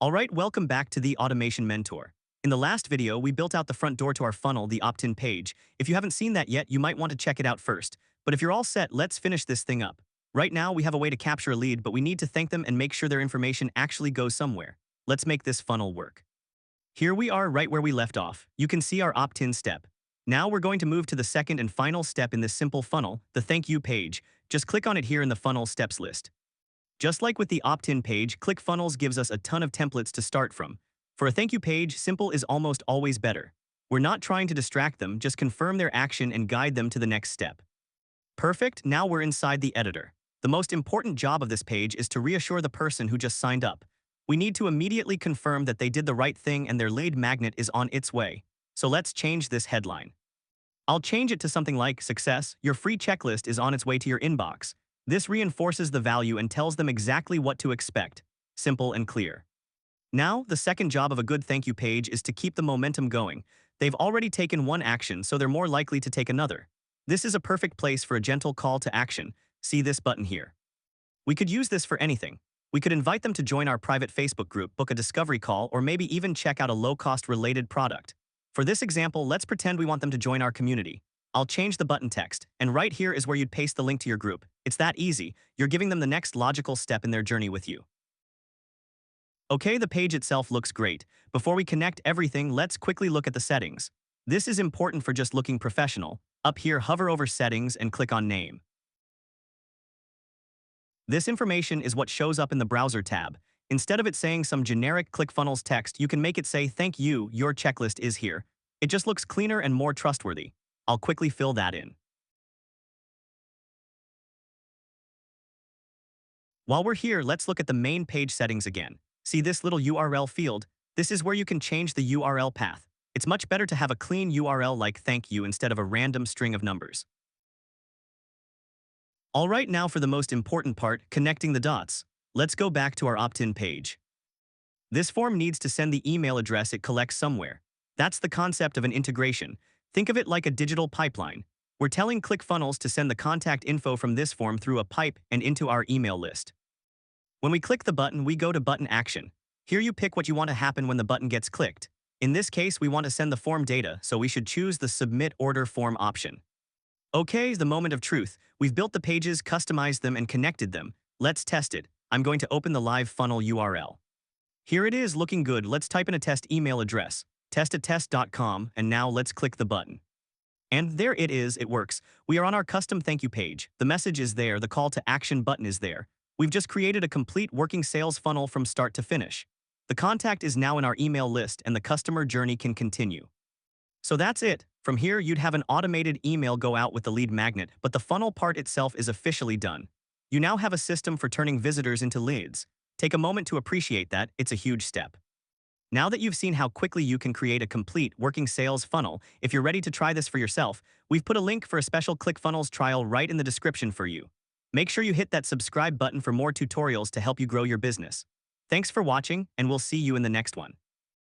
Alright, welcome back to the Automation Mentor. In the last video, we built out the front door to our funnel, the opt-in page. If you haven't seen that yet, you might want to check it out first. But if you're all set, let's finish this thing up. Right now, we have a way to capture a lead, but we need to thank them and make sure their information actually goes somewhere. Let's make this funnel work. Here we are right where we left off. You can see our opt-in step. Now we're going to move to the second and final step in this simple funnel, the thank you page. Just click on it here in the funnel steps list. Just like with the opt-in page, ClickFunnels gives us a ton of templates to start from. For a thank you page, simple is almost always better. We're not trying to distract them, just confirm their action and guide them to the next step. Perfect, now we're inside the editor. The most important job of this page is to reassure the person who just signed up. We need to immediately confirm that they did the right thing and their lead magnet is on its way. So let's change this headline. I'll change it to something like, "Success, your free checklist is on its way to your inbox." This reinforces the value and tells them exactly what to expect. Simple and clear. Now, the second job of a good thank you page is to keep the momentum going. They've already taken one action, so they're more likely to take another. This is a perfect place for a gentle call to action. See this button here. We could use this for anything. We could invite them to join our private Facebook group, book a discovery call, or maybe even check out a low-cost related product. For this example, let's pretend we want them to join our community. I'll change the button text, and right here is where you'd paste the link to your group. It's that easy. You're giving them the next logical step in their journey with you. Okay, the page itself looks great. Before we connect everything, let's quickly look at the settings. This is important for just looking professional. Up here, hover over Settings and click on Name. This information is what shows up in the Browser tab. Instead of it saying some generic ClickFunnels text, you can make it say, "Thank you, your checklist is here." It just looks cleaner and more trustworthy. I'll quickly fill that in. While we're here, let's look at the main page settings again. See this little URL field? This is where you can change the URL path. It's much better to have a clean URL like "thank you" instead of a random string of numbers. Alright, now for the most important part, connecting the dots. Let's go back to our opt-in page. This form needs to send the email address it collects somewhere. That's the concept of an integration. Think of it like a digital pipeline. We're telling ClickFunnels to send the contact info from this form through a pipe and into our email list. When we click the button, we go to Button Action. Here you pick what you want to happen when the button gets clicked. In this case, we want to send the form data, so we should choose the Submit Order Form option. Okay, the moment of truth. We've built the pages, customized them, and connected them. Let's test it. I'm going to open the live funnel URL. Here it is, looking good. Let's type in a test email address, testatest.com, and now let's click the button. And there it is, it works. We are on our custom thank you page. The message is there, the call to action button is there. We've just created a complete working sales funnel from start to finish. The contact is now in our email list and the customer journey can continue. So that's it. From here, you'd have an automated email go out with the lead magnet, but the funnel part itself is officially done. You now have a system for turning visitors into leads. Take a moment to appreciate that, it's a huge step. Now that you've seen how quickly you can create a complete working sales funnel, if you're ready to try this for yourself, we've put a link for a special ClickFunnels trial right in the description for you. Make sure you hit that subscribe button for more tutorials to help you grow your business. Thanks for watching, and we'll see you in the next one.